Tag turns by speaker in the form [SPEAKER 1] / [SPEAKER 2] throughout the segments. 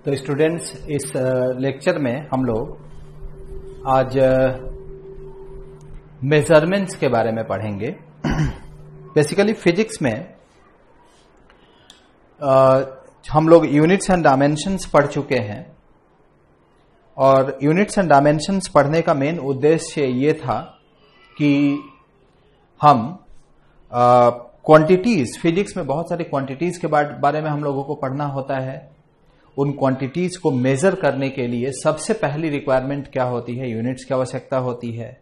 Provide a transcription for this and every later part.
[SPEAKER 1] तो स्टूडेंट्स, इस लेक्चर में हम लोग आज मेजरमेंट्स के बारे में पढ़ेंगे। बेसिकली फिजिक्स में हम लोग यूनिट्स एंड डायमेंशंस पढ़ चुके हैं और यूनिट्स एंड डायमेंशंस पढ़ने का मेन उद्देश्य ये था कि हम क्वांटिटीज, फिजिक्स में बहुत सारी क्वांटिटीज के बारे में हम लोगों को पढ़ना होता है। उन क्वांटिटीज को मेजर करने के लिए सबसे पहली रिक्वायरमेंट क्या होती है? यूनिट्स की आवश्यकता होती है।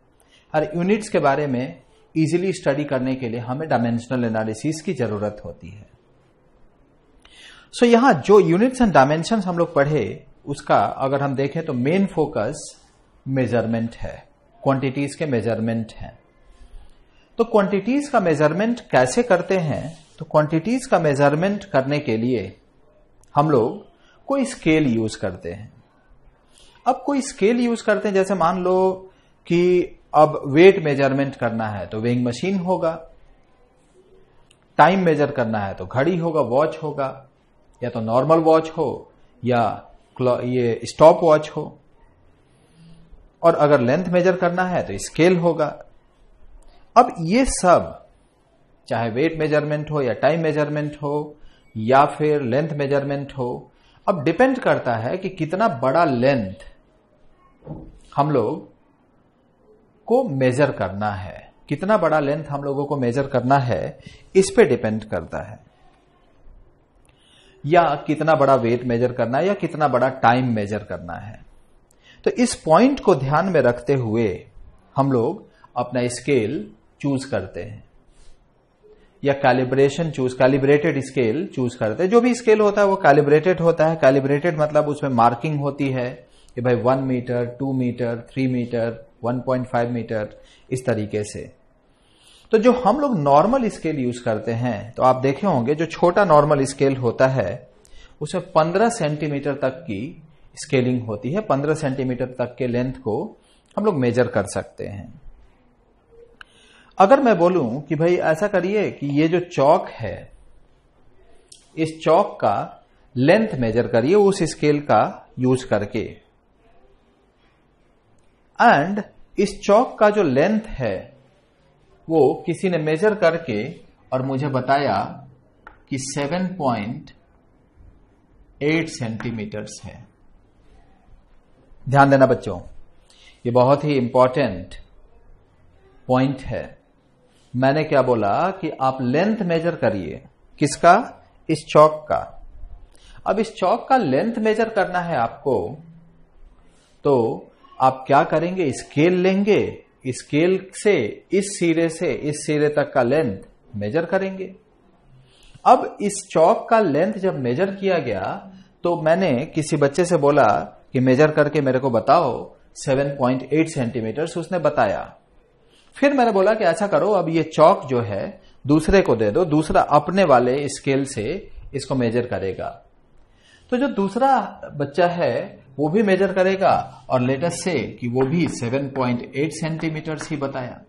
[SPEAKER 1] और यूनिट्स के बारे में इजीली स्टडी करने के लिए हमें डायमेंशनल एनालिसिस की जरूरत होती है। सो यहां जो यूनिट्स एंड डायमेंशंस हम लोग पढ़े, उसका अगर हम देखें तो मेन फोकस मेजरमेंट है, क्वांटिटीज के मेजरमेंट है। तो क्वांटिटीज का मेजरमेंट कैसे करते हैं? तो क्वांटिटीज का मेजरमेंट करने के लिए हम लोग कोई स्केल यूज करते हैं। अब कोई स्केल यूज करते हैं, जैसे मान लो कि अब वेट मेजरमेंट करना है तो वेइंग मशीन होगा, टाइम मेजर करना है तो घड़ी होगा, वॉच होगा, या तो नॉर्मल वॉच हो या ये स्टॉप वॉच हो। और अगर लेंथ मेजर करना है तो स्केल होगा। अब ये सब, चाहे वेट मेजरमेंट हो या टाइम मेजरमेंट हो या फिर लेंथ मेजरमेंट हो, अब डिपेंड करता है कि कितना बड़ा लेंथ हम लोग को मेजर करना है। कितना बड़ा लेंथ हम लोगों को मेजर करना है, इस पे डिपेंड करता है। या कितना बड़ा वेट मेजर करना है या कितना बड़ा टाइम मेजर करना है। तो इस पॉइंट को ध्यान में रखते हुए हम लोग अपना स्केल चूज करते हैं या कैलिब्रेटेड स्केल चूज करते हैं। जो भी स्केल होता है वो कैलिब्रेटेड होता है। कैलिब्रेटेड मतलब उसमें मार्किंग होती है कि भाई 1 मीटर, 2 मीटर, 3 मीटर, 1.5 मीटर, इस तरीके से। तो जो हम लोग नॉर्मल स्केल यूज करते हैं, तो आप देखे होंगे जो छोटा नॉर्मल स्केल होता है उसमें 15 सेंटीमीटर तक की स्केलिंग होती है। 15 सेंटीमीटर तक के लेंथ को हम लोग मेजर कर सकते हैं। अगर मैं बोलूं कि भाई ऐसा करिए कि ये जो चौक है, इस चौक का लेंथ मेजर करिए उस स्केल का यूज करके, एंड इस चौक का जो लेंथ है वो किसी ने मेजर करके और मुझे बताया कि 7.8 सेंटीमीटर्स है। ध्यान देना बच्चों, ये बहुत ही इंपॉर्टेंट पॉइंट है। मैंने क्या बोला कि आप लेंथ मेजर करिए। किसका? इस चौक का। अब इस चौक का लेंथ मेजर करना है आपको, तो आप क्या करेंगे? स्केल लेंगे, स्केल से इस सिरे तक का लेंथ मेजर करेंगे। अब इस चौक का लेंथ जब मेजर किया गया तो मैंने किसी बच्चे से बोला कि मेजर करके मेरे को बताओ 7.8 सेंटीमीटर। उसने बताया। फिर मैंने बोला कि ऐसा करो, अब ये चौक जो है दूसरे को दे दो, दूसरा अपने वाले स्केल से इसको मेजर करेगा। तो जो दूसरा बच्चा है वो भी मेजर करेगा और लेटेस्ट से कि वो भी 7.8 सेंटीमीटर ही बताया।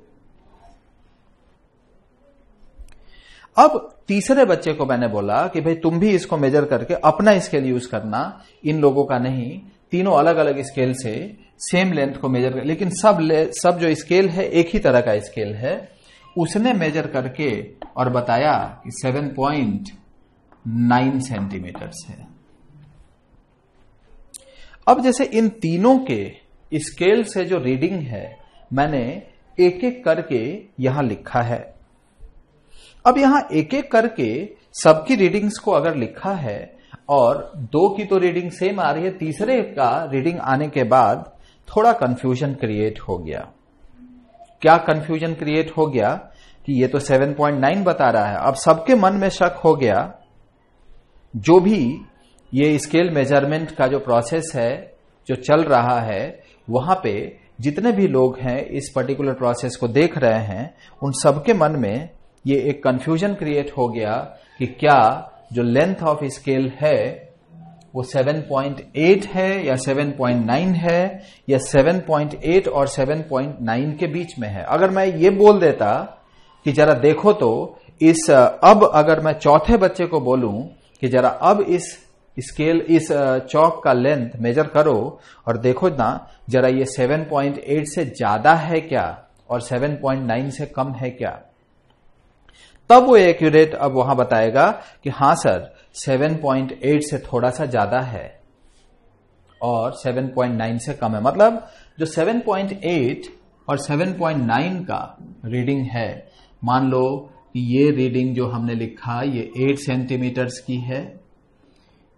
[SPEAKER 1] अब तीसरे बच्चे को मैंने बोला कि भाई तुम भी इसको मेजर करके अपना स्केल यूज करना, इन लोगों का नहीं। तीनों अलग अलग स्केल से सेम लेंथ को मेजर कर, लेकिन सब जो स्केल है एक ही तरह का स्केल है। उसने मेजर करके और बताया कि 7.9 सेंटीमीटर है। अब जैसे इन तीनों के स्केल से जो रीडिंग है मैंने एक एक करके यहां लिखा है। अब यहां एक एक करके सबकी रीडिंग्स को अगर लिखा है और दो की तो रीडिंग सेम आ रही है, तीसरे का रीडिंग आने के बाद थोड़ा कंफ्यूजन क्रिएट हो गया। क्या कंफ्यूजन क्रिएट हो गया कि ये तो 7.9 बता रहा है। अब सबके मन में शक हो गया। जो भी ये स्केल मेजरमेंट का जो प्रोसेस है जो चल रहा है, वहां पे जितने भी लोग हैं इस पर्टिकुलर प्रोसेस को देख रहे हैं, उन सबके मन में ये एक कंफ्यूजन क्रिएट हो गया कि क्या जो लेंथ ऑफ स्केल है वो 7.8 है या 7.9 है या 7.8 और 7.9 के बीच में है। अगर मैं ये बोल देता कि जरा देखो तो अब अगर मैं चौथे बच्चे को बोलूं कि जरा अब इस स्केल इस चौक का लेंथ मेजर करो और देखो ना जरा ये 7.8 से ज्यादा है क्या और 7.9 से कम है क्या, तब वो एक्यूरेट अब वहां बताएगा कि हां सर 7.8 से थोड़ा सा ज्यादा है और 7.9 से कम है। मतलब जो 7.8 और 7.9 का रीडिंग है, मान लो कि ये रीडिंग जो हमने लिखा ये 8 सेंटीमीटर्स की है,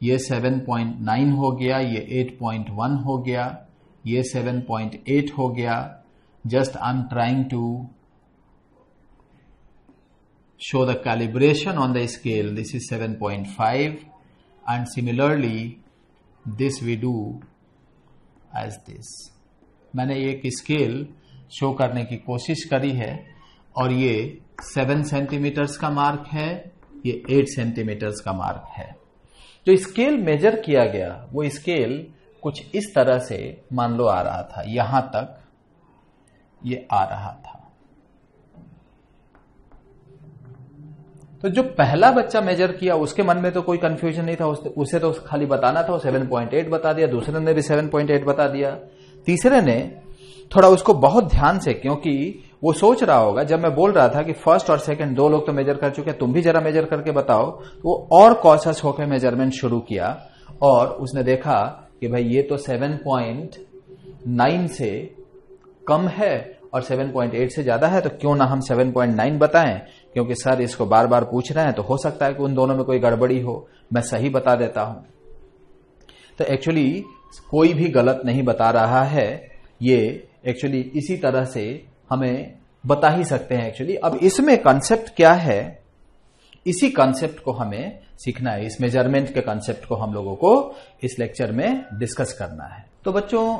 [SPEAKER 1] ये 7.9 हो गया, ये 8.1 हो गया, ये 7.8 हो गया। Just I am trying to show the calibration on the scale. This is 7.5 and similarly this we do as this. मैंने एक स्केल शो करने की कोशिश करी है और ये 7 सेंटीमीटर्स का मार्क है, ये 8 सेंटीमीटर्स का मार्क है। जो स्केल मेजर किया गया वो स्केल कुछ इस तरह से मान लो आ रहा था, यहां तक ये आ रहा था। तो जो पहला बच्चा मेजर किया उसके मन में तो कोई कंफ्यूजन नहीं था, उसे तो खाली बताना था, 7.8 बता दिया, दूसरे ने भी 7.8 बता दिया, तीसरे ने थोड़ा उसको बहुत ध्यान से, क्योंकि वो सोच रहा होगा जब मैं बोल रहा था कि फर्स्ट और सेकंड दो लोग तो मेजर कर चुके, तुम भी जरा मेजर करके बताओ, तो वो और कॉशियस होकर मेजरमेंट शुरू किया और उसने देखा कि भाई ये तो 7.9 से कम है और 7.8 से ज्यादा है, तो क्यों ना हम 7.9 बताएं, क्योंकि सर इसको बार बार पूछ रहे हैं तो हो सकता है कि उन दोनों में कोई गड़बड़ी हो, मैं सही बता देता हूं। तो एक्चुअली कोई भी गलत नहीं बता रहा है, ये एक्चुअली इसी तरह से हमें बता ही सकते हैं। एक्चुअली अब इसमें कॉन्सेप्ट क्या है, इसी कॉन्सेप्ट को हमें सीखना है, इस मेजरमेंट के कॉन्सेप्ट को हम लोगों को इस लेक्चर में डिस्कस करना है। तो बच्चों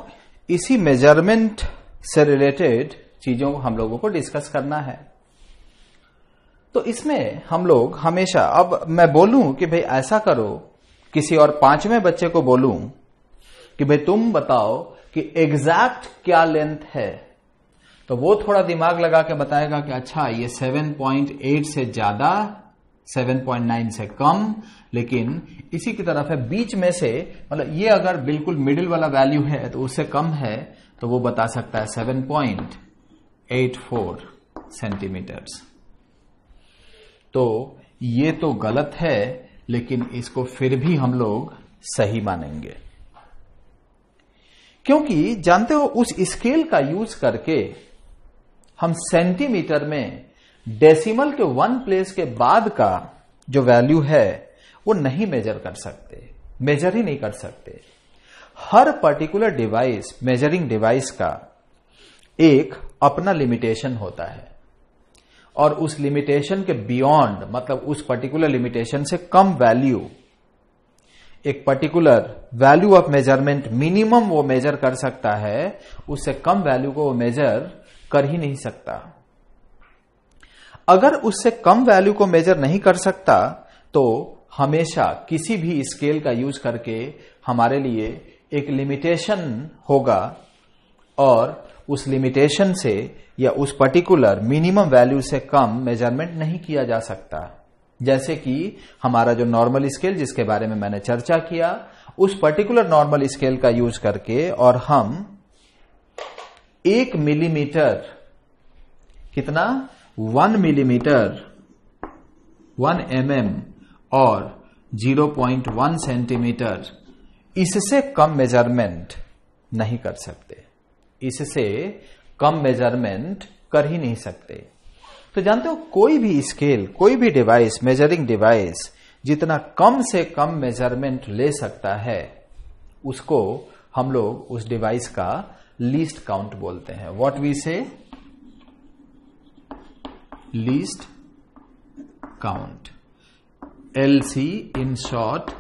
[SPEAKER 1] इसी मेजरमेंट से रिलेटेड चीजों को हम लोगों को डिस्कस करना है। तो इसमें हम लोग हमेशा, अब मैं बोलूं कि भाई ऐसा करो, किसी और पांचवें बच्चे को बोलूं कि भाई तुम बताओ कि एग्जैक्ट क्या लेंथ है, तो वो थोड़ा दिमाग लगा के बताएगा कि अच्छा ये 7.8 से ज्यादा, 7.9 से कम, लेकिन इसी की तरफ है बीच में से, मतलब ये अगर बिल्कुल मिडिल वाला वैल्यू है तो उससे कम है, तो वो बता सकता है 7.84 सेंटीमीटर्स। तो ये तो गलत है, लेकिन इसको फिर भी हम लोग सही मानेंगे, क्योंकि जानते हो उस स्केल का यूज करके हम सेंटीमीटर में डेसिमल के 1 प्लेस के बाद का जो वैल्यू है वो नहीं मेजर कर सकते, मेजर ही नहीं कर सकते। हर पर्टिकुलर डिवाइस, मेजरिंग डिवाइस का एक अपना लिमिटेशन होता है और उस लिमिटेशन के बियॉन्ड, मतलब उस पर्टिकुलर लिमिटेशन से कम वैल्यू, एक particular value of measurement minimum वो मेजर कर सकता है, उससे कम वैल्यू को वो मेजर कर ही नहीं सकता। अगर उससे कम वैल्यू को मेजर नहीं कर सकता तो हमेशा किसी भी स्केल का यूज करके हमारे लिए एक लिमिटेशन होगा और उस लिमिटेशन से या उस पर्टिकुलर मिनिमम वैल्यू से कम मेजरमेंट नहीं किया जा सकता। जैसे कि हमारा जो नॉर्मल स्केल जिसके बारे में मैंने चर्चा किया, उस पर्टिकुलर नॉर्मल स्केल का यूज करके और हम 1 मिलीमीटर, कितना 1 मिलीमीटर, 1 mm और 0.1 सेंटीमीटर, इससे कम मेजरमेंट नहीं कर सकते, इससे कम मेजरमेंट कर ही नहीं सकते। तो जानते हो कोई भी स्केल, कोई भी डिवाइस, मेजरिंग डिवाइस जितना कम से कम मेजरमेंट ले सकता है उसको हम लोग उस डिवाइस का लीस्ट काउंट बोलते हैं। व्हाट वी से, least count, LC in short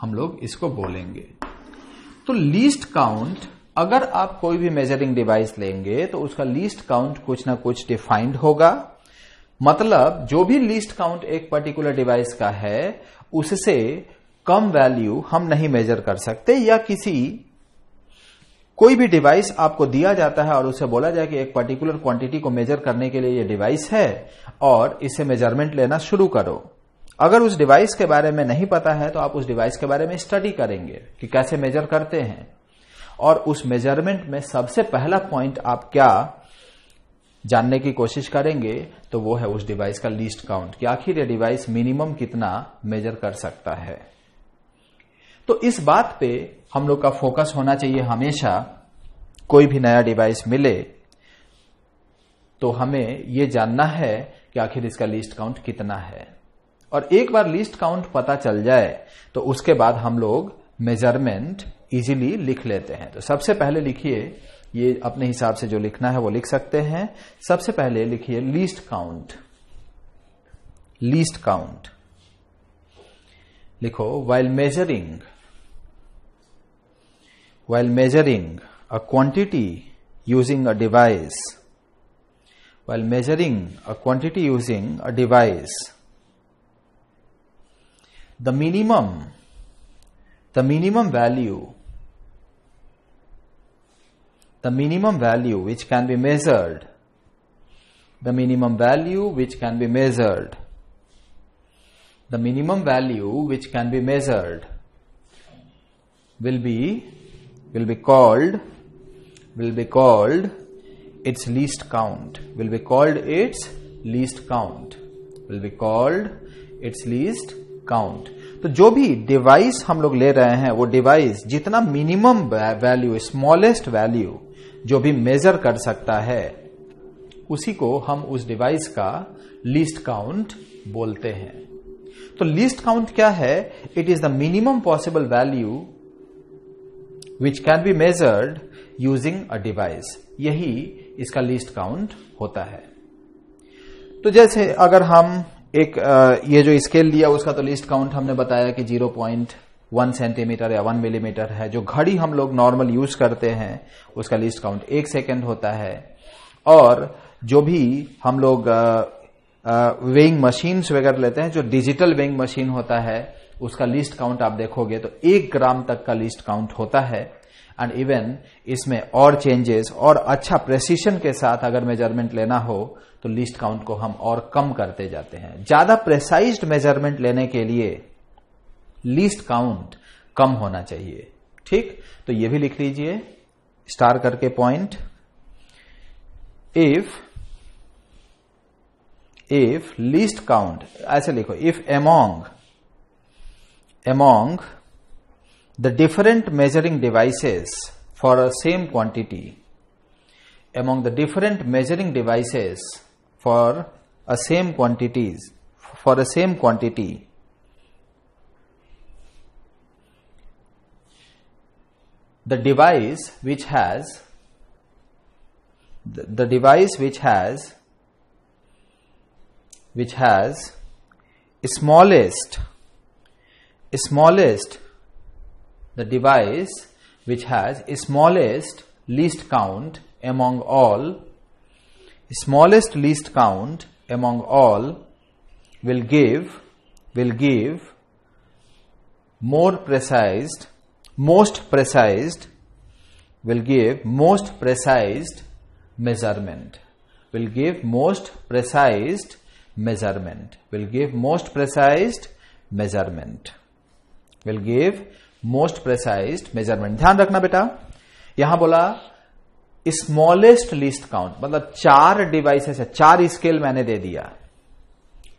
[SPEAKER 1] हम लोग इसको बोलेंगे। तो लीस्ट काउंट, अगर आप कोई भी मेजरिंग डिवाइस लेंगे तो उसका लीस्ट काउंट कुछ ना कुछ डिफाइंड होगा। मतलब जो भी लीस्ट काउंट एक पर्टिकुलर डिवाइस का है उससे कम वैल्यू हम नहीं मेजर कर सकते, या कोई भी डिवाइस आपको दिया जाता है और उसे बोला जाए कि एक पर्टिकुलर क्वांटिटी को मेजर करने के लिए ये डिवाइस है और इससे मेजरमेंट लेना शुरू करो। अगर उस डिवाइस के बारे में नहीं पता है तो आप उस डिवाइस के बारे में स्टडी करेंगे कि कैसे मेजर करते हैं, और उस मेजरमेंट में सबसे पहला पॉइंट आप क्या जानने की कोशिश करेंगे तो वो है उस डिवाइस का लीस्ट काउंट, कि आखिर ये डिवाइस मिनिमम कितना मेजर कर सकता है। तो इस बात पे हम लोग का फोकस होना चाहिए हमेशा। कोई भी नया डिवाइस मिले तो हमें ये जानना है कि आखिर इसका लीस्ट काउंट कितना है, और एक बार लीस्ट काउंट पता चल जाए तो उसके बाद हम लोग मेजरमेंट इजीली लिख लेते हैं। तो सबसे पहले लिखिए, ये अपने हिसाब से जो लिखना है वो लिख सकते हैं। सबसे पहले लिखिए लीस्ट काउंट। लीस्ट काउंट लिखो, while measuring a quantity using a device, while measuring a quantity using a device, the minimum value which can be measured, the minimum value which can be measured will be called its least count, तो जो भी device हम लोग ले रहे हैं वो device जितना मिनिमम वैल्यू, स्मॉलेस्ट वैल्यू जो भी मेजर कर सकता है उसी को हम उस डिवाइस का लीस्ट काउंट बोलते हैं। तो लीस्ट काउंट क्या है? It is the minimum possible value which can be measured using a device, यही इसका लीस्ट काउंट होता है। तो जैसे अगर हम एक ये जो स्केल लिया उसका तो लीस्ट काउंट हमने बताया कि 0.1 सेंटीमीटर या 1 मिलीमीटर है। जो घड़ी हम लोग नॉर्मल यूज करते हैं उसका लीस्ट काउंट 1 सेकेंड होता है, और जो भी हम लोग वेइंग मशीन्स वगैरह लेते हैं, जो डिजिटल वेइंग मशीन होता है उसका लीस्ट काउंट आप देखोगे तो 1 ग्राम तक का लीस्ट काउंट होता है। एंड इवन इसमें और चेंजेस और अच्छा प्रेसिशन के साथ अगर मेजरमेंट लेना हो तो लीस्ट काउंट को हम और कम करते जाते हैं। ज्यादा प्रेसाइज्ड मेजरमेंट लेने के लिए लीस्ट काउंट कम होना चाहिए। ठीक, तो ये भी लिख लीजिए स्टार करके पॉइंट। इफ लीस्ट काउंट, ऐसे लिखो, if among the different measuring devices for a same quantity, among the different measuring devices for a same quantity, the device which has smallest least count among all, will give most precise measurement. ध्यान रखना बेटा, यहां बोला smallest least count, मतलब 4 devices है, 4 scale मैंने दे दिया।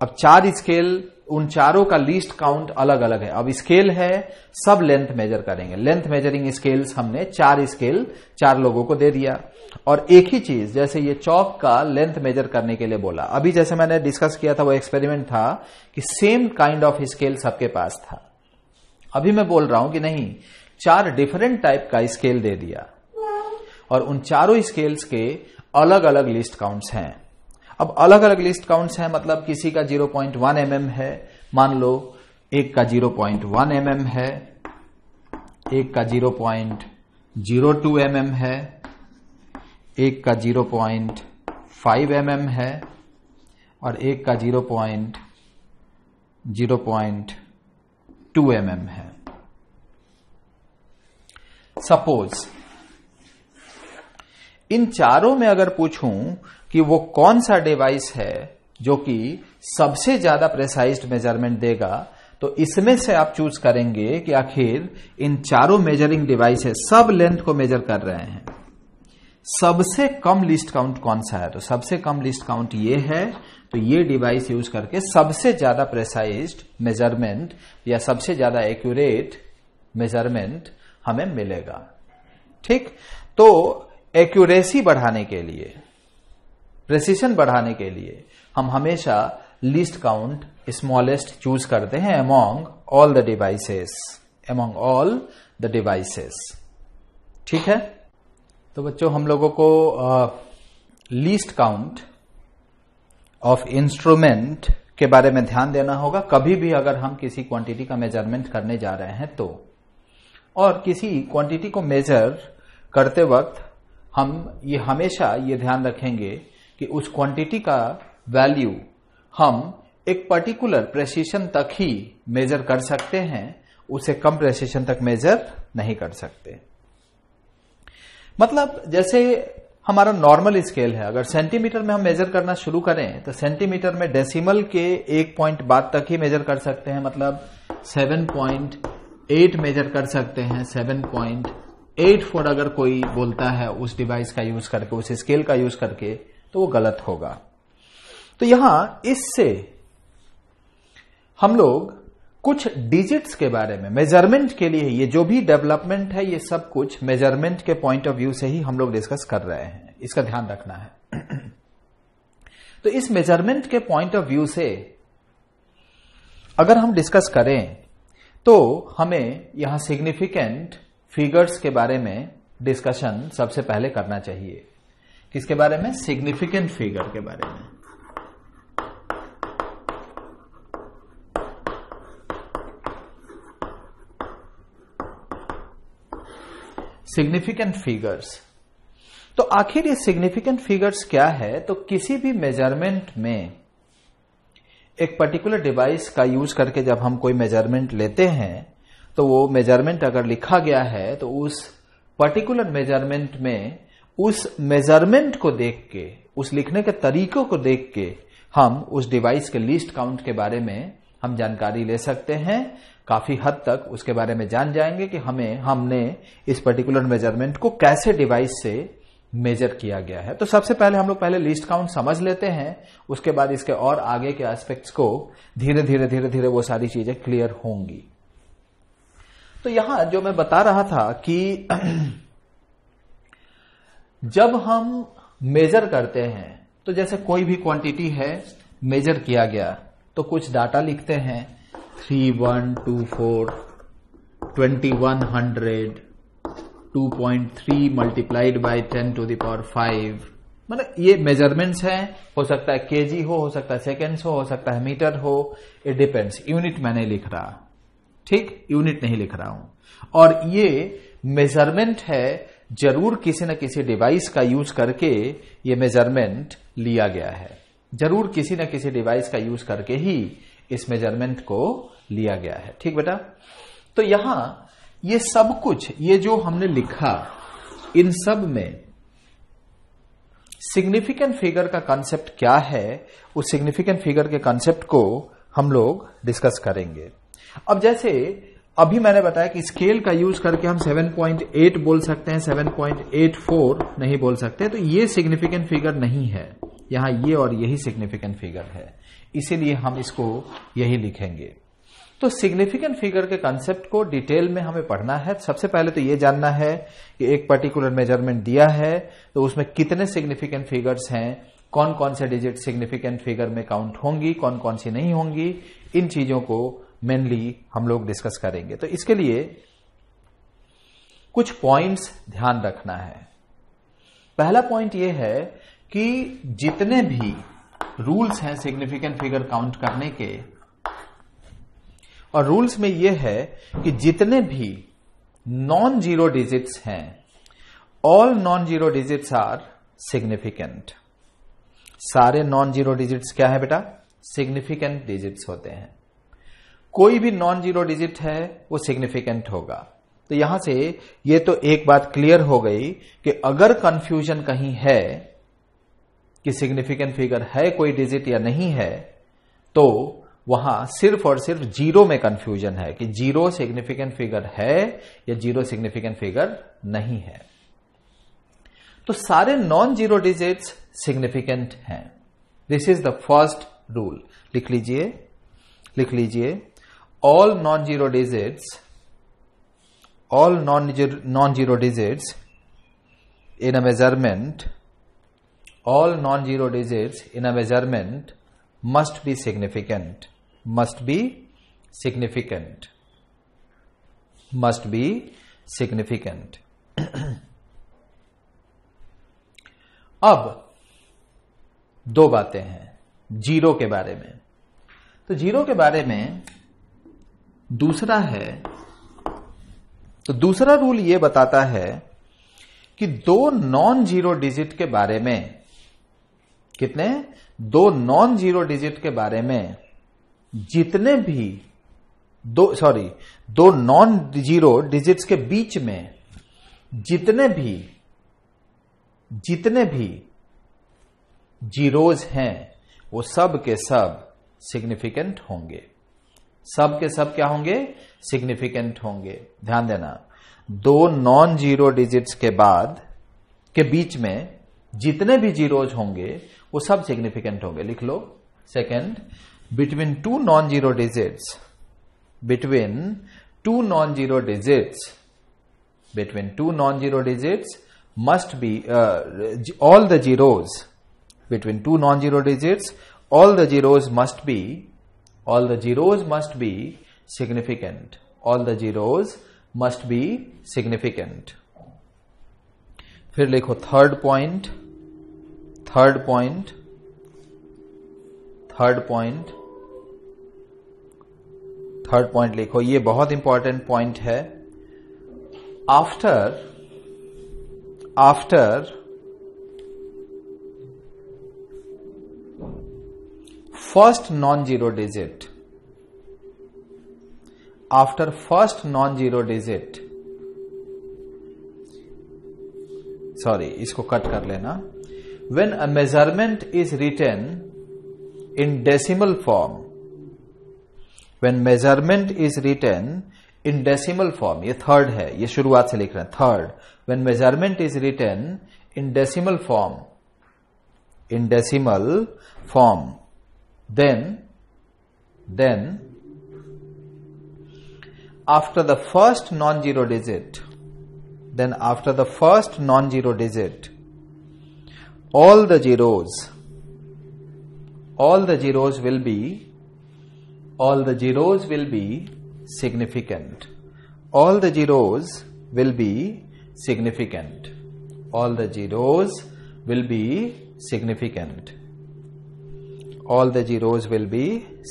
[SPEAKER 1] अब 4 स्केल, उन चारों का लीस्ट काउंट अलग अलग है। अब स्केल है, सब लेंथ मेजर करेंगे। लेंथ मेजरिंग स्केल्स हमने 4 स्केल 4 लोगों को दे दिया। और एक ही चीज, जैसे ये चौक का लेंथ मेजर करने के लिए बोला, अभी जैसे मैंने डिस्कस किया था वो एक्सपेरिमेंट था कि सेम काइंड ऑफ स्केल सबके पास था। अभी मैं बोल रहा हूं कि नहीं, 4 डिफरेंट टाइप का स्केल दे दिया और उन चारों स्केल्स के अलग अलग लिस्ट काउंट्स हैं। अब अलग अलग लिस्ट काउंट्स हैं मतलब किसी का 0.1 mm है, मान लो एक का 0.1 mm है, एक का 0.02 mm है, एक का 0.5 mm है और एक का 0.2 mm है। सपोज इन चारों में अगर पूछूं कि वो कौन सा डिवाइस है जो कि सबसे ज्यादा प्रेसाइज्ड मेजरमेंट देगा, तो इसमें से आप चूज करेंगे कि आखिर इन चारों मेजरिंग डिवाइसेस सब लेंथ को मेजर कर रहे हैं, सबसे कम लिस्ट काउंट कौन सा है, तो सबसे कम लिस्ट काउंट ये है, तो ये डिवाइस यूज करके सबसे ज्यादा प्रेसाइज्ड मेजरमेंट या सबसे ज्यादा एक्यूरेट मेजरमेंट हमें मिलेगा। ठीक, तो एक्यूरेसी बढ़ाने के लिए, प्रेसिशन बढ़ाने के लिए हम हमेशा लीस्ट काउंट स्मॉलेस्ट चूज करते हैं अमॉन्ग ऑल द डिवाइसेस। ठीक है, तो बच्चों हम लोगों को लीस्ट काउंट ऑफ इंस्ट्रूमेंट के बारे में ध्यान देना होगा। कभी भी अगर हम किसी क्वांटिटी का मेजरमेंट करने जा रहे हैं तो, और किसी क्वांटिटी को मेजर करते वक्त हम ये हमेशा ये ध्यान रखेंगे कि उस क्वांटिटी का वैल्यू हम एक पर्टिकुलर प्रेसिशन तक ही मेजर कर सकते हैं, उसे कम प्रेसिशन तक मेजर नहीं कर सकते। मतलब जैसे हमारा नॉर्मल स्केल है, अगर सेंटीमीटर में हम मेजर करना शुरू करें तो सेंटीमीटर में डेसिमल के 1 पॉइंट बाद तक ही मेजर कर सकते हैं, मतलब 7.8 मेजर कर सकते हैं। 7.84 अगर कोई बोलता है उस डिवाइस का यूज करके, उस स्केल का यूज करके, तो वो गलत होगा। तो यहां इससे हम लोग कुछ डिजिट्स के बारे में, मेजरमेंट के लिए ये जो भी डेवलपमेंट है ये सब कुछ मेजरमेंट के पॉइंट ऑफ व्यू से ही हम लोग डिस्कस कर रहे हैं, इसका ध्यान रखना है। तो इस मेजरमेंट के पॉइंट ऑफ व्यू से अगर हम डिस्कस करें तो हमें यहां सिग्निफिकेंट फिगर्स के बारे में डिस्कशन सबसे पहले करना चाहिए। किसके बारे में? सिग्निफिकेंट फिगर के बारे में। सिग्निफिकेंट फिगर्स, तो आखिर ये सिग्निफिकेंट फिगर्स क्या है? तो किसी भी मेजरमेंट में एक पर्टिकुलर डिवाइस का यूज करके जब हम कोई मेजरमेंट लेते हैं तो वो मेजरमेंट अगर लिखा गया है तो उस पर्टिकुलर मेजरमेंट में उस मेजरमेंट को देख के, उस लिखने के तरीकों को देख के हम उस डिवाइस के लीस्ट काउंट के बारे में हम जानकारी ले सकते हैं। काफी हद तक उसके बारे में जान जाएंगे कि हमने इस पर्टिकुलर मेजरमेंट को कैसे डिवाइस से मेजर किया गया है। तो सबसे पहले हम लोग पहले लिस्ट काउंट समझ लेते हैं, उसके बाद इसके और आगे के एस्पेक्ट्स को धीरे धीरे वो सारी चीजें क्लियर होंगी। तो यहां जो मैं बता रहा था कि जब हम मेजर करते हैं तो जैसे कोई भी क्वांटिटी है, मेजर किया गया तो कुछ डाटा लिखते हैं, 3124 2100 2.3 multiplied by 10 to the power 5, मतलब ये मेजरमेंट्स हैं। हो सकता है केजी हो सकता है सेकेंड्स हो सकता है मीटर हो, इट डिपेंड्स। यूनिट मैं नहीं लिख रहा, ठीक, यूनिट नहीं लिख रहा हूं। और ये मेजरमेंट है, जरूर किसी न किसी डिवाइस का यूज करके ये मेजरमेंट लिया गया है, जरूर किसी न किसी डिवाइस का यूज करके ही इस मेजरमेंट को लिया गया है। ठीक बेटा, तो यहां ये सब कुछ, ये जो हमने लिखा, इन सब में सिग्निफिकेंट फिगर का कंसेप्ट क्या है, उस सिग्निफिकेंट फिगर के कंसेप्ट को हम लोग डिस्कस करेंगे। अब जैसे अभी मैंने बताया कि स्केल का यूज करके हम 7.8 बोल सकते हैं, 7.84 नहीं बोल सकते, तो ये सिग्निफिकेंट फिगर नहीं है। यहां ये और यही सिग्निफिकेंट फिगर है, इसीलिए हम इसको यही लिखेंगे। तो सिग्निफिकेंट फिगर के कंसेप्ट को डिटेल में हमें पढ़ना है। सबसे पहले तो ये जानना है कि एक पर्टिकुलर मेजरमेंट दिया है तो उसमें कितने सिग्निफिकेंट फिगर्स हैं, कौन कौन से डिजिट सिग्निफिकेंट फिगर में काउंट होंगी, कौन कौन सी नहीं होंगी, इन चीजों को मेनली हम लोग डिस्कस करेंगे। तो इसके लिए कुछ पॉइंट्स ध्यान रखना है। पहला पॉइंट यह है कि जितने भी रूल्स हैं सिग्निफिकेंट फिगर काउंट करने के, और रूल्स में यह है कि जितने भी नॉन जीरो डिजिट्स हैं, all non zero digits are significant. सारे नॉन जीरो डिजिट्स क्या है बेटा? सिग्निफिकेंट डिजिट्स होते हैं। कोई भी नॉन जीरो डिजिट है वो सिग्निफिकेंट होगा। तो यहां से ये तो एक बात क्लियर हो गई कि अगर कंफ्यूजन कहीं है कि सिग्निफिकेंट फिगर है कोई डिजिट या नहीं है, तो वहां सिर्फ और सिर्फ जीरो में कंफ्यूजन है कि जीरो सिग्निफिकेंट फिगर है या जीरो सिग्निफिकेंट फिगर नहीं है। तो सारे नॉन जीरो डिजिट्स सिग्निफिकेंट हैं। This is the first rule. लिख लीजिए all non zero digits in a measurement, all non-zero digits in a measurement must be significant. अब दो बातें हैं जीरो के बारे में। तो जीरो के बारे में दूसरा है, तो दूसरा रूल यह बताता है कि दो नॉन जीरो डिजिट के बारे में, कितने, दो नॉन जीरो डिजिट के बारे में जितने भी दो नॉन जीरो डिजिट्स के बीच में जितने भी जीरोज हैं वो सब के सब सिग्निफिकेंट होंगे। सब के सब क्या होंगे? सिग्निफिकेंट होंगे। ध्यान देना, दो नॉन जीरो डिजिट्स के बीच में जितने भी जीरोज होंगे वो सब सिग्निफिकेंट होंगे। लिख लो। Second, between two non zero digits must be all the zeros between two non-zero digits, all the zeros must be significant. All the zeros must be significant. फिर लिखो थर्ड पॉइंट लिखो, ये बहुत इंपॉर्टेंट पॉइंट है। After first non-zero digit, इसको cut कर लेना। When a measurement is written in decimal form, ये थर्ड है, ये शुरुआत से लिख रहे हैं। Third, when measurement is written in decimal form, then after the first non-zero digit, all the zeros will be significant. All the zeros will be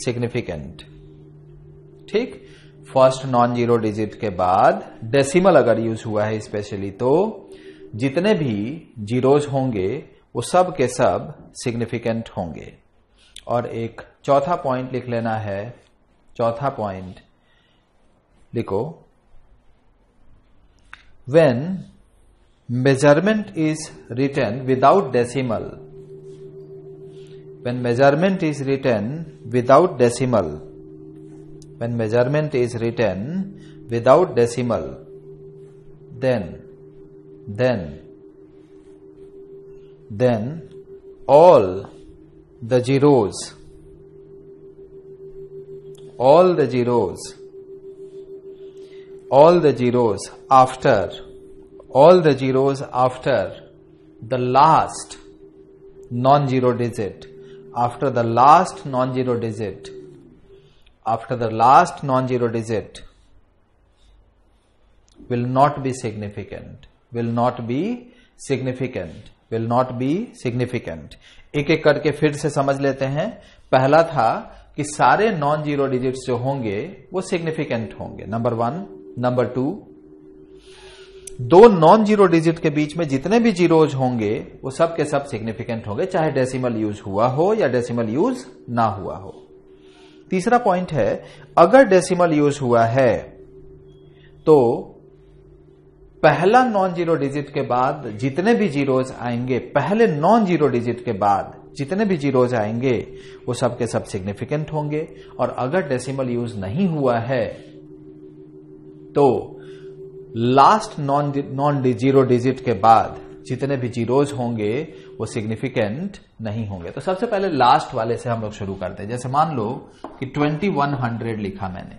[SPEAKER 1] significant. ठीक। First non zero digit के बाद डेसिमल अगर use हुआ है specially, तो जितने भी zeros होंगे वो सब के सब सिग्निफिकेंट होंगे। और एक चौथा पॉइंट लिख लेना है। चौथा पॉइंट लिखो, when measurement is written without decimal, then all the zeros after the last non-zero digit, will not be significant. एक एक करके फिर से समझ लेते हैं। पहला था कि सारे नॉन जीरो डिजिट्स जो होंगे वो सिग्निफिकेंट होंगे, नंबर 1। नंबर 2, दो नॉन जीरो डिजिट के बीच में जितने भी जीरोज होंगे वो सब के सब सिग्निफिकेंट होंगे, चाहे डेसिमल यूज हुआ हो या डेसिमल यूज ना हुआ हो। तीसरा पॉइंट है, अगर डेसिमल यूज हुआ है तो पहला नॉन जीरो डिजिट के बाद जितने भी जीरोज आएंगे, पहले नॉन जीरो डिजिट के बाद जितने भी जीरोज आएंगे वो सब के सब सिग्निफिकेंट होंगे। और अगर डेसिमल यूज नहीं हुआ है तो लास्ट नॉन जीरो डिजिट के बाद जितने भी जीरोज होंगे वो सिग्निफिकेंट नहीं होंगे। तो सबसे पहले लास्ट वाले से हम लोग शुरू करते हैं। जैसे मान लो कि 2100 लिखा मैंने,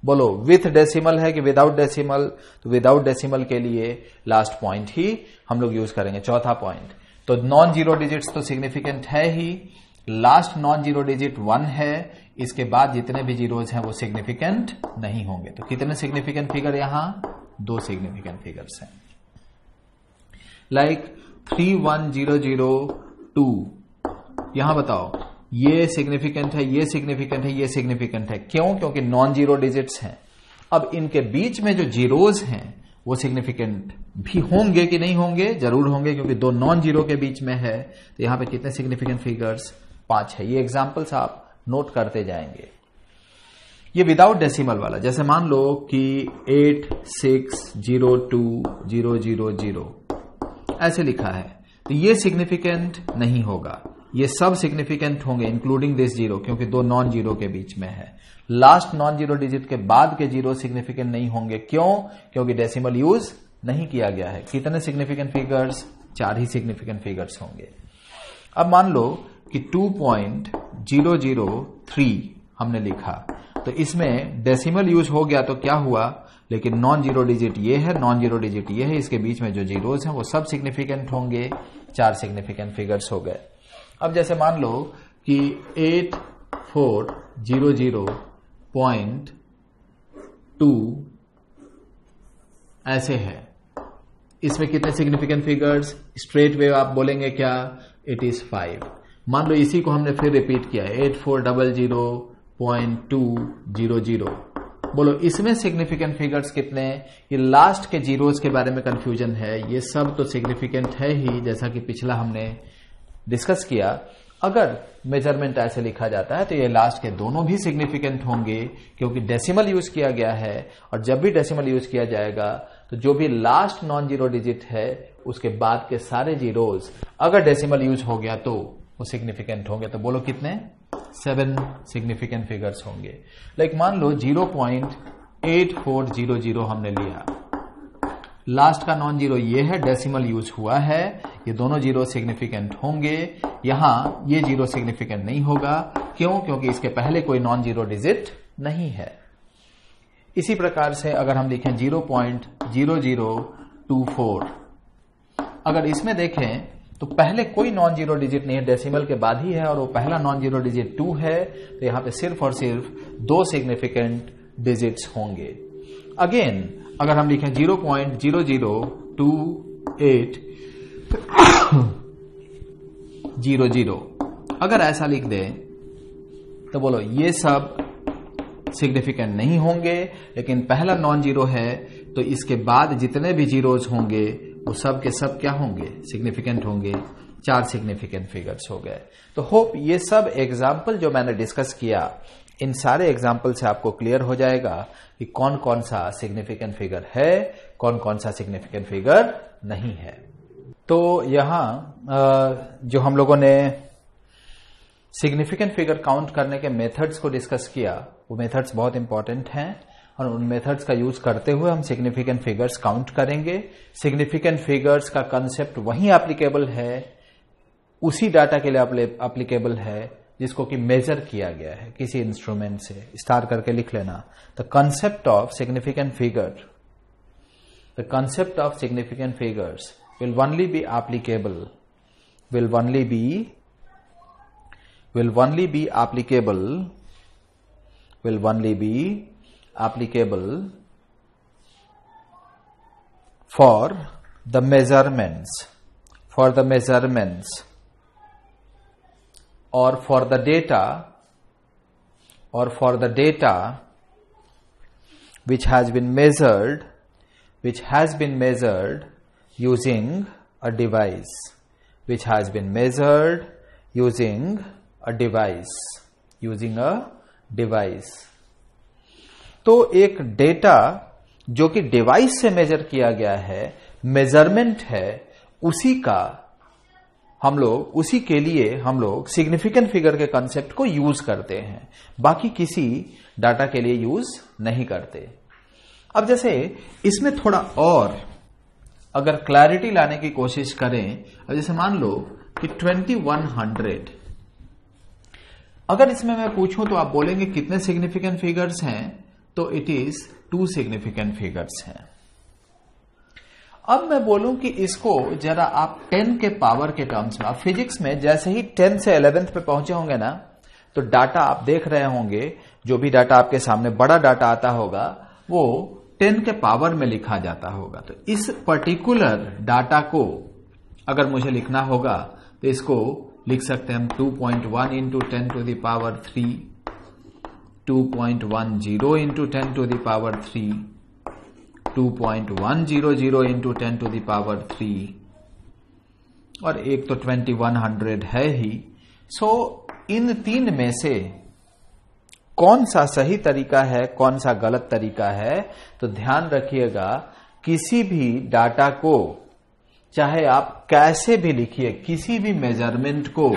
[SPEAKER 1] बोलो विथ डेसिमल है कि विदाउट डेसिमल? तो विदाउट डेसिमल के लिए लास्ट पॉइंट ही हम लोग यूज करेंगे, चौथा पॉइंट। तो नॉन जीरो डिजिट्स तो सिग्निफिकेंट है ही, लास्ट नॉन जीरो डिजिट 1 है, इसके बाद जितने भी जीरोज हैं वो सिग्निफिकेंट नहीं होंगे। तो कितने सिग्निफिकेंट फिगर यहां? 2 सिग्निफिकेंट फिगर्स हैं। लाइक 31002, यहां बताओ ये सिग्निफिकेंट है, ये सिग्निफिकेंट है, ये सिग्निफिकेंट है। क्यों? क्योंकि नॉन जीरो डिजिट्स हैं। अब इनके बीच में जो जीरोज हैं वो सिग्निफिकेंट भी होंगे कि नहीं होंगे? जरूर होंगे, क्योंकि 2 नॉन जीरो के बीच में है। तो यहां पे कितने सिग्निफिकेंट फिगर्स? 5 है। ये एग्जांपल्स आप नोट करते जाएंगे। ये विदाउट डेसिमल वाला, जैसे मान लो कि 86020000 ऐसे लिखा है, तो ये सिग्निफिकेंट नहीं होगा। ये सब सिग्निफिकेंट होंगे इंक्लूडिंग दिस जीरो, क्योंकि 2 नॉन जीरो के बीच में है। लास्ट नॉन जीरो डिजिट के बाद के जीरो सिग्निफिकेंट नहीं होंगे। क्यों? क्योंकि डेसिमल यूज नहीं किया गया है। कितने सिग्निफिकेंट फिगर्स? 4 ही सिग्निफिकेंट फिगर्स होंगे। अब मान लो कि 2.003 हमने लिखा, तो इसमें डेसिमल यूज हो गया तो क्या हुआ, लेकिन नॉन जीरो डिजिट ये है, नॉन जीरो डिजिट ये है, इसके बीच में जो जीरोज हैं वो सब सिग्निफिकेंट होंगे। 4 सिग्निफिकेंट फिगर्स हो गए। अब जैसे मान लो कि 8400.2 ऐसे है, इसमें कितने सिग्निफिकेंट फिगर्स? स्ट्रेट वे आप बोलेंगे क्या? It is 5। मान लो इसी को हमने फिर रिपीट किया है, 8400.200। बोलो इसमें सिग्निफिकेंट फिगर्स कितने? ये लास्ट के जीरोज के बारे में कंफ्यूजन है, ये सब तो सिग्निफिकेंट है ही, जैसा कि पिछला हमने डिस्कस किया। अगर मेजरमेंट ऐसे लिखा जाता है तो ये लास्ट के दोनों भी सिग्निफिकेंट होंगे, क्योंकि डेसिमल यूज किया गया है। और जब भी डेसिमल यूज किया जाएगा तो जो भी लास्ट नॉन जीरो डिजिट है उसके बाद के सारे जीरोज अगर डेसिमल यूज हो गया तो वो सिग्निफिकेंट होंगे। तो बोलो कितने? 7 सिग्निफिकेंट फिगर्स होंगे। लाइक मान लो 0.8400 हमने लिया, लास्ट का नॉन जीरो ये है, डेसिमल यूज हुआ है, ये दोनों जीरो सिग्निफिकेंट होंगे। यहां ये जीरो सिग्निफिकेंट नहीं होगा। क्यों? क्योंकि इसके पहले कोई नॉन जीरो डिजिट नहीं है। इसी प्रकार से अगर हम लिखें 0.0024, अगर इसमें देखें तो पहले कोई नॉन जीरो डिजिट नहीं है, डेसिमल के बाद ही है, और वो पहला नॉन जीरो डिजिट 2 है। तो यहां पे सिर्फ और सिर्फ 2 सिग्निफिकेंट डिजिट्स होंगे। अगेन अगर हम लिखें 0.002800, अगर ऐसा लिख दें तो बोलो ये सब सिग्निफिकेंट नहीं होंगे, लेकिन पहला नॉन जीरो है तो इसके बाद जितने भी जीरोज होंगे वो सब के सब क्या होंगे? सिग्निफिकेंट होंगे। 4 सिग्निफिकेंट फिगर्स हो गए। तो होप ये सब एग्जाम्पल जो मैंने डिस्कस किया, इन सारे एग्जाम्पल से आपको क्लियर हो जाएगा कि कौन कौन सा सिग्निफिकेंट फिगर है, कौन कौन सा सिग्निफिकेंट फिगर नहीं है। तो यहां जो हम लोगों ने सिग्निफिकेंट फिगर काउंट करने के मेथड्स को डिस्कस किया, वो मेथड्स बहुत इंपॉर्टेंट हैं, और उन मेथड्स का यूज करते हुए हम सिग्निफिकेंट फिगर्स काउंट करेंगे। सिग्निफिकेंट फिगर्स का कंसेप्ट वहीं एप्लीकेबल है, उसी डाटा के लिए एप्लीकेबल है जिसको कि मेजर किया गया है किसी इंस्ट्रूमेंट से। स्टार करके लिख लेना। The concept of significant figure, the concept of significant figures will only be applicable, will only be applicable for the measurements, or for the data which has been measured using a device, using a device। तो एक data जो कि device से major किया गया है, measurement है, उसी के लिए हम लोग सिग्निफिकेंट फिगर के कंसेप्ट को यूज करते हैं, बाकी किसी डाटा के लिए यूज नहीं करते। अब जैसे इसमें थोड़ा और अगर क्लैरिटी लाने की कोशिश करें, अब जैसे मान लो कि 2100, अगर इसमें मैं पूछूं तो आप बोलेंगे कितने सिग्निफिकेंट फिगर्स हैं, तो इट इज 2 सिग्निफिकेंट फिगर्स हैं। अब मैं बोलूं कि इसको जरा आप 10 के पावर के टर्म्स में, आप फिजिक्स में जैसे ही 10 से 11th पे पहुंचे होंगे ना, तो डाटा आप देख रहे होंगे, जो भी डाटा आपके सामने बड़ा डाटा आता होगा वो 10 के पावर में लिखा जाता होगा। तो इस पर्टिकुलर डाटा को अगर मुझे लिखना होगा तो इसको लिख सकते हैं हम 2.1 into 10 to the power 3, 2.10 into 10 to the power 3, 2.100 into 10 to the power 3, और एक तो 2100 है ही। सो इन तीन में से कौन सा सही तरीका है, कौन सा गलत तरीका है, तो ध्यान रखिएगा, किसी भी डाटा को चाहे आप कैसे भी लिखिए, किसी भी मेजरमेंट को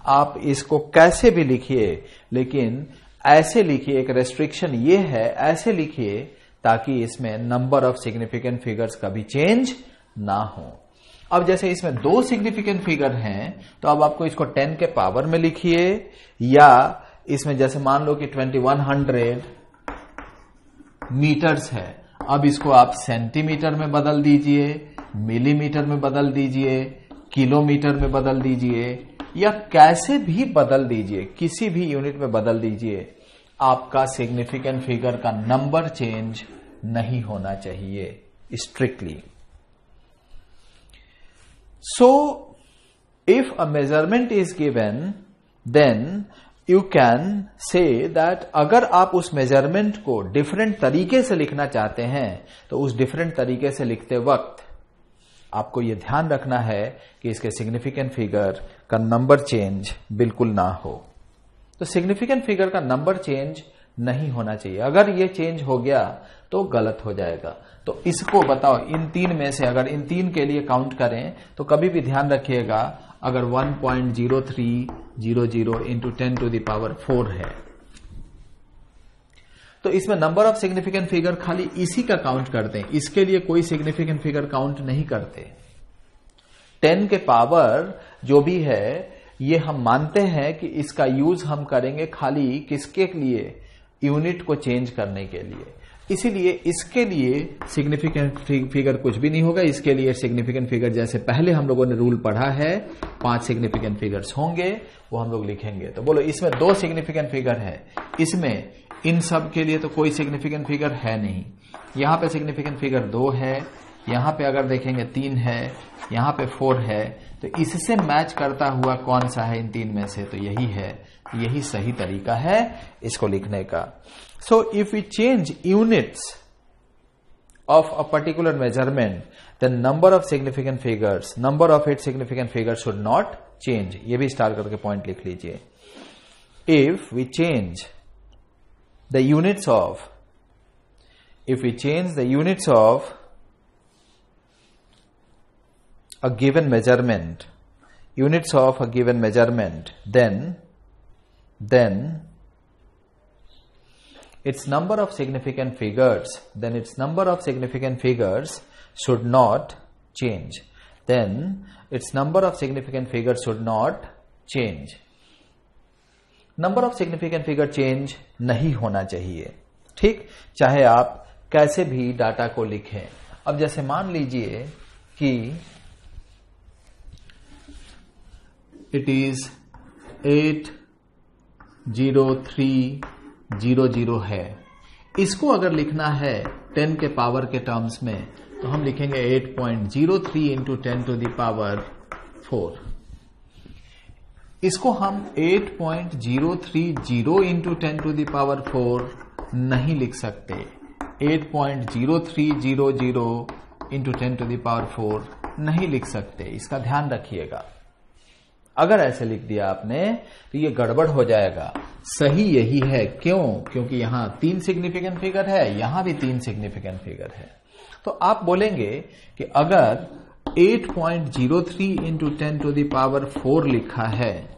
[SPEAKER 1] आप इसको कैसे भी लिखिए, लेकिन ऐसे लिखिए, एक रेस्ट्रिक्शन ये है, ऐसे लिखिए ताकि इसमें नंबर ऑफ सिग्निफिकेंट फिगर्स कभी चेंज ना हो। अब जैसे इसमें 2 सिग्निफिकेंट फिगर हैं, तो अब आपको इसको 10 के पावर में लिखिए, या इसमें जैसे मान लो कि 2100 मीटर्स है, अब इसको आप सेंटीमीटर में बदल दीजिए, मिलीमीटर में बदल दीजिए, किलोमीटर में बदल दीजिए, या कैसे भी बदल दीजिए, किसी भी यूनिट में बदल दीजिए, आपका सिग्निफिकेंट फिगर का नंबर चेंज नहीं होना चाहिए strictly. So if a measurement is given, then you can say that अगर आप उस मेजरमेंट को डिफरेंट तरीके से लिखना चाहते हैं, तो उस डिफरेंट तरीके से लिखते वक्त आपको यह ध्यान रखना है कि इसके सिग्निफिकेंट फिगर का नंबर चेंज बिल्कुल ना हो। तो सिग्निफिकेंट फिगर का नंबर चेंज नहीं होना चाहिए, अगर ये चेंज हो गया तो गलत हो जाएगा। तो इसको बताओ, इन तीन में से अगर इन तीन के लिए काउंट करें तो कभी भी ध्यान रखिएगा, अगर 1.0300 इंटू 10 टू द पावर 4 है, तो इसमें नंबर ऑफ सिग्निफिकेंट फिगर खाली इसी का काउंट करते हैं, इसके लिए कोई सिग्निफिकेंट फिगर काउंट नहीं करते। 10 के पावर जो भी है, ये हम मानते हैं कि इसका यूज हम करेंगे खाली किसके लिए, यूनिट को चेंज करने के लिए, इसीलिए इसके लिए सिग्निफिकेंट फिगर कुछ भी नहीं होगा। इसके लिए सिग्निफिकेंट फिगर जैसे पहले हम लोगों ने रूल पढ़ा है, 5 सिग्निफिकेंट फिगर्स होंगे, वो हम लोग लिखेंगे। तो बोलो इसमें 2 सिग्निफिकेंट फिगर है, इसमें इन सब के लिए तो कोई सिग्निफिकेंट फिगर है नहीं। यहां पे सिग्निफिकेंट फिगर 2 है, यहां पे अगर देखेंगे 3 है, यहां पे 4 है, तो इससे मैच करता हुआ कौन सा है इन तीन में से, तो यही है, यही सही तरीका है इसको लिखने का। So if we change units of a particular measurement, then number of significant figures, number of it significant figures should not change. ये भी स्टार करके पॉइंट लिख लीजिए। If we change the units of, if we change the units of a given measurement, units of a given measurement, then its number of significant figures, then its number of significant figures should not change. Then its number of significant figures should not change. Number of significant figure change नहीं होना चाहिए, ठीक, चाहे आप कैसे भी data को लिखें। अब जैसे मान लीजिए कि इट इज 80300 है, इसको अगर लिखना है 10 के पावर के टर्म्स में, तो हम लिखेंगे 8.03 इंटू 10 टू द पावर 4। इसको हम 8.030 इंटू 10 टू द पावर 4 नहीं लिख सकते, 8.0300 इंटू 10 टू द पावर 4 नहीं लिख सकते, इसका ध्यान रखिएगा। अगर ऐसे लिख दिया आपने तो ये गड़बड़ हो जाएगा। सही यही है। क्यों? क्योंकि यहां 3 सिग्निफिकेंट फिगर है, यहां भी 3 सिग्निफिकेंट फिगर है। तो आप बोलेंगे कि अगर 8.03 इंटू 10 टू द पावर 4 लिखा है,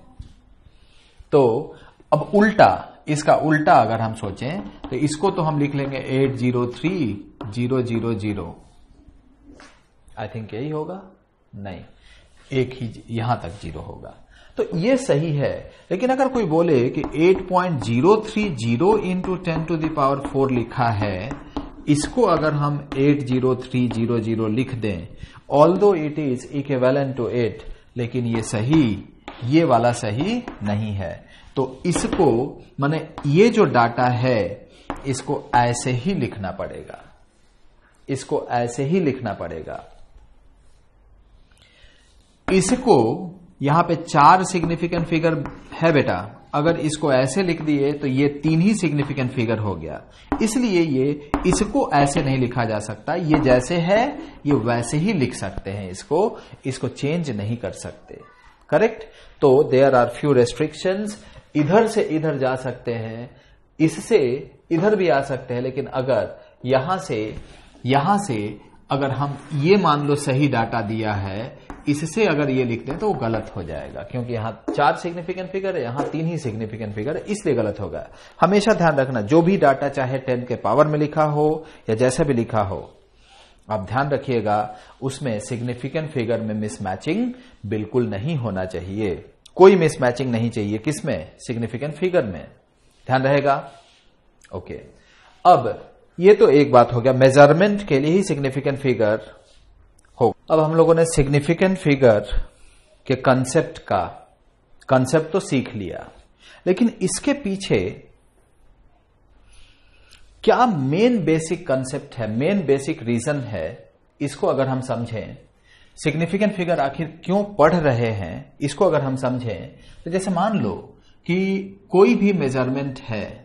[SPEAKER 1] तो अब उल्टा, इसका उल्टा अगर हम सोचें तो इसको तो हम लिख लेंगे 803,000। आई थिंक यही होगा। नहीं, एक ही यहां तक 0 होगा, तो ये सही है। लेकिन अगर कोई बोले कि 8.030 इंटू 10 टू द पावर 4 लिखा है, इसको अगर हम 80300 लिख दें, although it is equivalent to 8, लेकिन ये सही, ये वाला सही नहीं है। तो इसको, माने ये जो डाटा है इसको ऐसे ही लिखना पड़ेगा, इसको ऐसे ही लिखना पड़ेगा। इसको यहां पे 4 सिग्निफिकेंट फिगर है बेटा, अगर इसको ऐसे लिख दिए तो ये 3 ही सिग्निफिकेंट फिगर हो गया, इसलिए ये इसको ऐसे नहीं लिखा जा सकता। ये जैसे है ये वैसे ही लिख सकते हैं, इसको चेंज नहीं कर सकते। करेक्ट? तो देयर आर फ्यू रेस्ट्रिक्शंस। इधर से इधर जा सकते हैं, इससे इधर भी आ सकते हैं, लेकिन अगर यहां से अगर हम ये मान लो सही डाटा दिया है, इससे अगर ये लिख दें तो वो गलत हो जाएगा, क्योंकि यहां 4 सिग्निफिकेंट फिगर है, यहां 3 ही सिग्निफिकेंट फिगर है, इसलिए गलत होगा। हमेशा ध्यान रखना, जो भी डाटा चाहे 10 के पावर में लिखा हो या जैसा भी लिखा हो, आप ध्यान रखिएगा उसमें सिग्निफिकेंट फिगर में मिसमैचिंग बिल्कुल नहीं होना चाहिए। कोई मिसमैचिंग नहीं चाहिए। किसमें? सिग्निफिकेंट फिगर में। ध्यान रहेगा? ओके। अब ये तो एक बात हो गया, मेजरमेंट के लिए ही सिग्निफिकेंट फिगर हो। अब हम लोगों ने सिग्निफिकेंट फिगर के कंसेप्ट तो सीख लिया, लेकिन इसके पीछे क्या मेन बेसिक कंसेप्ट है, मेन बेसिक रीजन है, इसको अगर हम समझें, सिग्निफिकेंट फिगर आखिर क्यों पढ़ रहे हैं, इसको अगर हम समझें, तो जैसे मान लो कि कोई भी मेजरमेंट है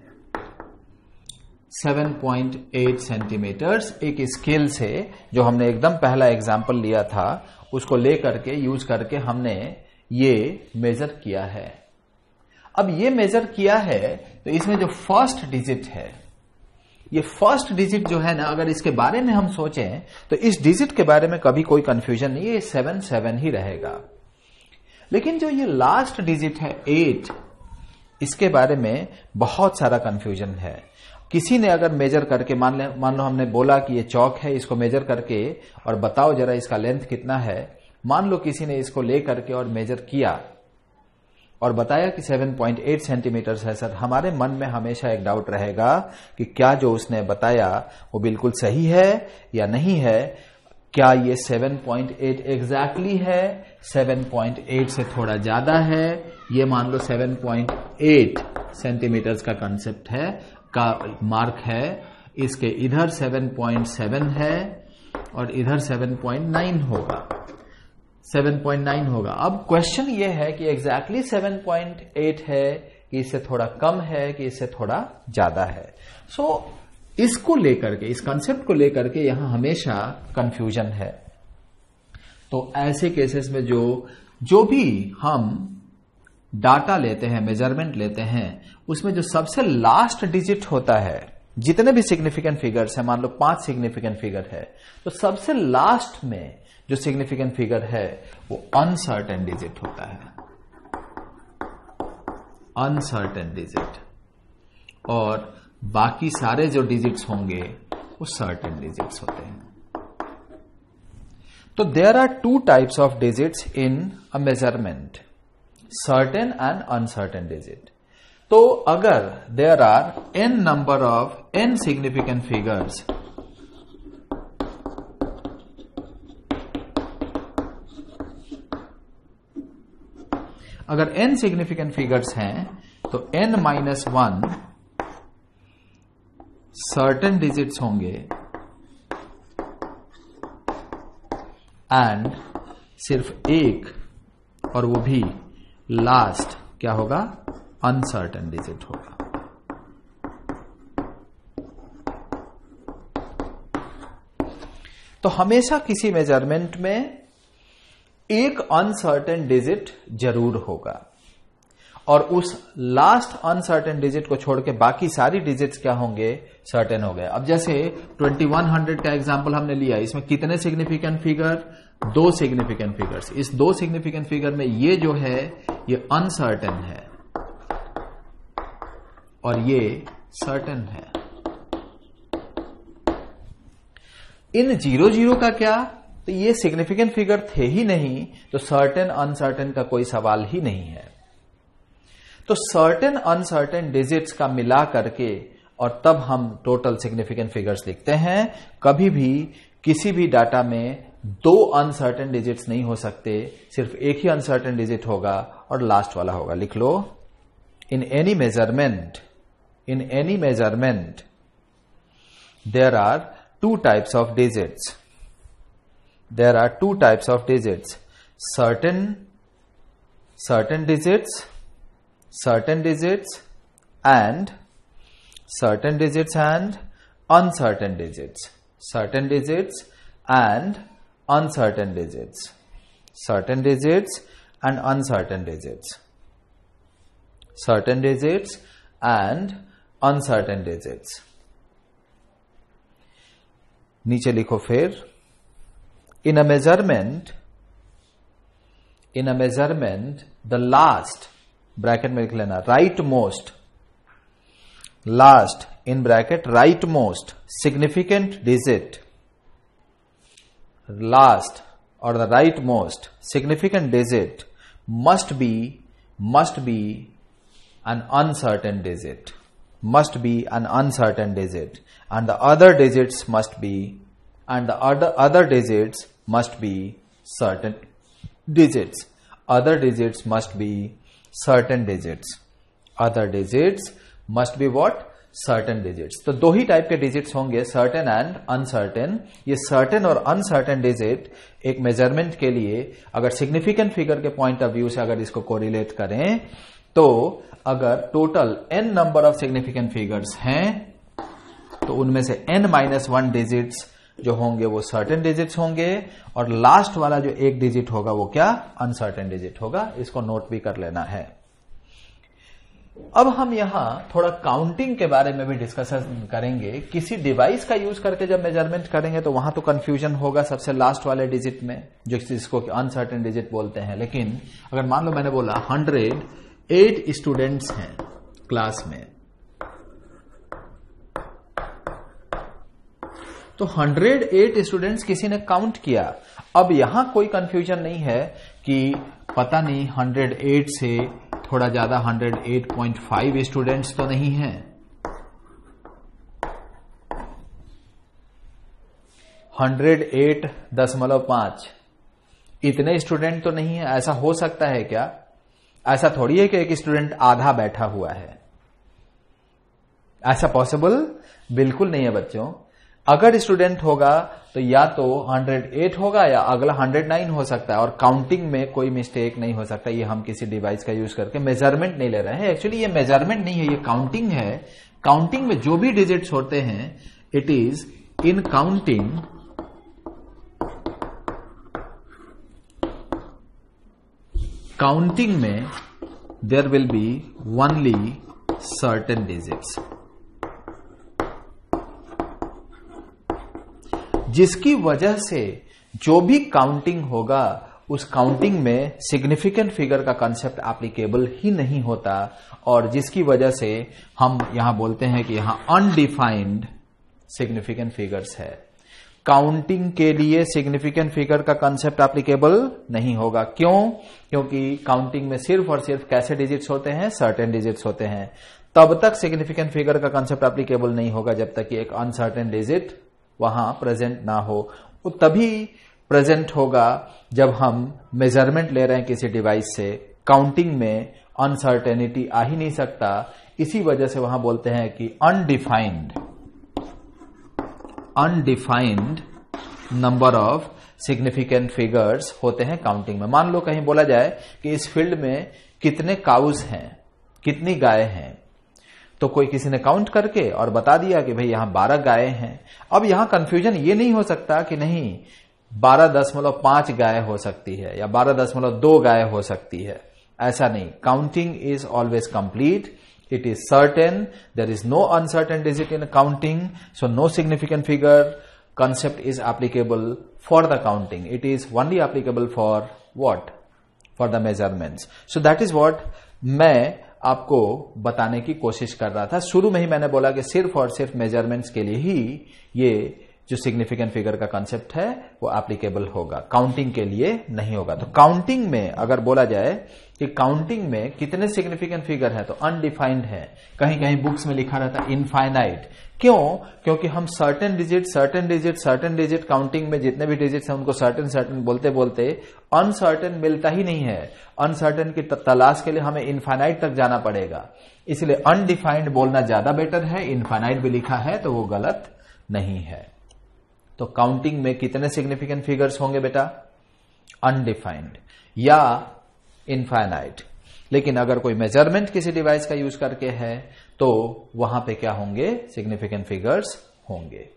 [SPEAKER 1] 7.8 सेंटीमीटर्स, एक स्केल से, जो हमने एकदम पहला एग्जाम्पल लिया था, उसको लेकर के यूज करके हमने ये मेजर किया है। अब ये मेजर किया है तो इसमें जो फर्स्ट डिजिट है, ये फर्स्ट डिजिट जो है ना, अगर इसके बारे में हम सोचें तो इस डिजिट के बारे में कभी कोई कंफ्यूजन नहीं है, ये 7 ही रहेगा। लेकिन जो ये लास्ट डिजिट है 8, इसके बारे में बहुत सारा कंफ्यूजन है। किसी ने अगर मेजर करके, मान लो हमने बोला कि ये चौक है, इसको मेजर करके और बताओ जरा इसका लेंथ कितना है। मान लो किसी ने इसको ले करके और मेजर किया और बताया कि 7.8 सेंटीमीटर है सर, हमारे मन में हमेशा एक डाउट रहेगा कि क्या जो उसने बताया वो बिल्कुल सही है या नहीं है। क्या ये 7.8 एग्जैक्टली है, 7.8 से थोड़ा ज्यादा है, ये मान लो 7.8 सेंटीमीटर्स का कंसेप्ट है, का मार्क है, इसके इधर 7.7 है और इधर 7.9 होगा, 7.9 होगा। अब क्वेश्चन ये है कि एग्जैक्टली 7.8 है कि इससे थोड़ा कम है कि इससे थोड़ा ज्यादा है। सो इसको लेकर के, इस कंसेप्ट को लेकर के यहां हमेशा कंफ्यूजन है। तो ऐसे केसेस में जो भी हम डाटा लेते हैं, मेजरमेंट लेते हैं, उसमें जो सबसे लास्ट डिजिट होता है, जितने भी सिग्निफिकेंट फिगर्स है, मान लो 5 सिग्निफिकेंट फिगर है, तो सबसे लास्ट में जो सिग्निफिकेंट फिगर है वो अनसर्टेन डिजिट होता है, अनसर्टेन डिजिट, और बाकी सारे जो डिजिट्स होंगे वो सर्टेन डिजिट्स होते हैं। तो there are 2 types of digits in a measurement, certain and uncertain digit. तो अगर there are n number of n significant figures, अगर n सिग्निफिकेंट फिगर्स हैं तो n-1 सर्टेन डिजिट्स होंगे एंड सिर्फ एक, और वो भी लास्ट क्या होगा, अनसर्टेन डिजिट होगा। तो हमेशा किसी मेजरमेंट में एक अनसर्टेन डिजिट जरूर होगा, और उस लास्ट अनसर्टेन डिजिट को छोड़ के बाकी सारी डिजिट्स क्या होंगे, सर्टेन हो गए। अब जैसे 2100 का एग्जांपल हमने लिया, इसमें कितने सिग्निफिकेंट फिगर, 2 सिग्निफिकेंट फिगर्स। इस 2 सिग्निफिकेंट फिगर में ये जो है ये अनसर्टेन है और ये सर्टेन है। इन 00 का क्या, तो ये सिग्निफिकेंट फिगर थे ही नहीं, तो सर्टेन अनसर्टेन का कोई सवाल ही नहीं है। तो सर्टेन अनसर्टेन डिजिट्स का मिला करके और तब हम टोटल सिग्निफिकेंट फिगर्स लिखते हैं। कभी भी किसी भी डाटा में 2 अनसर्टेन डिजिट्स नहीं हो सकते, सिर्फ एक ही अनसर्टेन डिजिट होगा और लास्ट वाला होगा। लिख लो, in any measurement there are 2 types of digits. There are 2 types of digits. Certain digits, and certain digits and uncertain digits. Certain digits and uncertain digits. Certain digits and uncertain digits. Certain digits and uncertain digits. नीचे लिखो फिर, in a measurement the last, bracket में लिख लेना, right most, last in bracket right most significant digit, last और the right most significant digit must be an uncertain digit, must be an uncertain digit, and the other digits must be, and the other digits must be certain digits. Other digits must be certain digits. Other digits must be what? Certain digits. तो 2 ही type के digits होंगे, certain and uncertain. ये certain और uncertain digit एक measurement के लिए अगर significant figure के पॉइंट ऑफ व्यू से अगर इसको कोरिलेट करें, तो अगर total n number of significant figures हैं तो उनमें से n-1 डिजिट्स जो होंगे वो सर्टेन डिजिट्स होंगे और लास्ट वाला जो एक डिजिट होगा वो क्या, अनसर्टेन डिजिट होगा। इसको नोट भी कर लेना है। अब हम यहां थोड़ा काउंटिंग के बारे में भी डिस्कशन करेंगे। किसी डिवाइस का यूज करके जब मेजरमेंट करेंगे तो वहां तो कंफ्यूजन होगा सबसे लास्ट वाले डिजिट में, जो जिसको अनसर्टेन डिजिट बोलते हैं। लेकिन अगर मान लो मैंने बोला 108 स्टूडेंट्स हैं क्लास में, तो 108 स्टूडेंट्स किसी ने काउंट किया। अब यहां कोई कंफ्यूजन नहीं है कि पता नहीं 108 से थोड़ा ज्यादा 108.5 स्टूडेंट्स तो नहीं हैं, 108.5 इतने स्टूडेंट तो नहीं है। ऐसा हो सकता है क्या? ऐसा थोड़ी है कि एक स्टूडेंट आधा बैठा हुआ है, ऐसा पॉसिबल बिल्कुल नहीं है बच्चों। अगर स्टूडेंट होगा तो या तो 108 होगा या अगला 109 हो सकता है, और काउंटिंग में कोई मिस्टेक नहीं हो सकता। ये हम किसी डिवाइस का यूज करके मेजरमेंट नहीं ले रहे हैं। एक्चुअली ये मेजरमेंट नहीं है, ये काउंटिंग है। काउंटिंग में जो भी डिजिट्स होते हैं, इट इज इन काउंटिंग में there will be only certain digits, जिसकी वजह से जो भी काउंटिंग होगा उस काउंटिंग में सिग्निफिकेंट फिगर का कंसेप्ट एप्लीकेबल ही नहीं होता, और जिसकी वजह से हम यहां बोलते हैं कि यहां अनडिफाइंड सिग्निफिकेंट फिगर्स है। काउंटिंग के लिए सिग्निफिकेंट फिगर का कंसेप्ट एप्लीकेबल नहीं होगा। क्यों? क्योंकि काउंटिंग में सिर्फ और सिर्फ कैसे डिजिट्स होते हैं, सर्टेन डिजिट्स होते हैं। तब तक सिग्निफिकेंट फिगर का कंसेप्ट एप्लीकेबल नहीं होगा जब तक कि एक अनसर्टेन डिजिट वहां प्रेजेंट ना हो। वो तभी प्रेजेंट होगा जब हम मेजरमेंट ले रहे हैं किसी डिवाइस से। काउंटिंग में अनसर्टेनिटी आ ही नहीं सकता, इसी वजह से वहां बोलते हैं कि undefined number of significant figures होते हैं काउंटिंग में। मान लो कहीं बोला जाए कि इस फील्ड में कितने काउज हैं, कितनी गाय हैं, तो कोई किसी ने काउंट करके और बता दिया कि भाई यहां 12 गाय हैं। अब यहां कंफ्यूजन ये नहीं हो सकता कि नहीं 12.5 गाय हो सकती है या 12.2 गाय हो सकती है। ऐसा नहीं, counting is always complete, it is certain, there is no uncertain digit in counting, so no significant figure concept is applicable for the counting. It is only applicable for what? For the measurements. So that is what मैं आपको बताने की कोशिश कर रहा था। शुरू में ही मैंने बोला कि सिर्फ और सिर्फ मेजरमेंट्स के लिए ही ये जो सिग्निफिकेंट फिगर का कंसेप्ट है वो एप्लीकेबल होगा, काउंटिंग के लिए नहीं होगा। तो काउंटिंग में अगर बोला जाए कि काउंटिंग में कितने सिग्निफिकेंट फिगर है तो अनडिफाइंड है, कहीं कहीं बुक्स में लिखा रहता है इनफाइनाइट। क्यों? क्योंकि हम सर्टेन डिजिट काउंटिंग में जितने भी डिजिट्स हैं उनको सर्टेन बोलते बोलते अनसर्टेन मिलता ही नहीं है। अनसर्टेन की तलाश के लिए हमें इनफाइनाइट तक जाना पड़ेगा, इसलिए अनडिफाइंड बोलना ज्यादा बेटर है। इनफाइनाइट भी लिखा है तो वो गलत नहीं है। तो काउंटिंग में कितने सिग्निफिकेंट फिगर्स होंगे बेटा? अनडिफाइंड या इनफाइनाइट। लेकिन अगर कोई मेजरमेंट किसी डिवाइस का यूज करके है तो वहां पे क्या होंगे? सिग्निफिकेंट फिगर्स होंगे।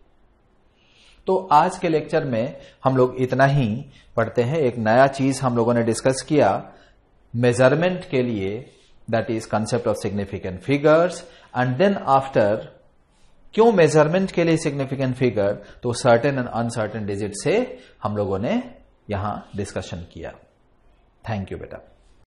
[SPEAKER 1] तो आज के लेक्चर में हम लोग इतना ही पढ़ते हैं। एक नया चीज हम लोगों ने डिस्कस किया मेजरमेंट के लिए, that is concept of significant figures. And then after, क्यों मेजरमेंट के लिए सिग्निफिकेंट फिगर? तो सर्टेन एंड अनसर्टेन डिजिट से हम लोगों ने यहां डिस्कशन किया। थैंक यू बेटा।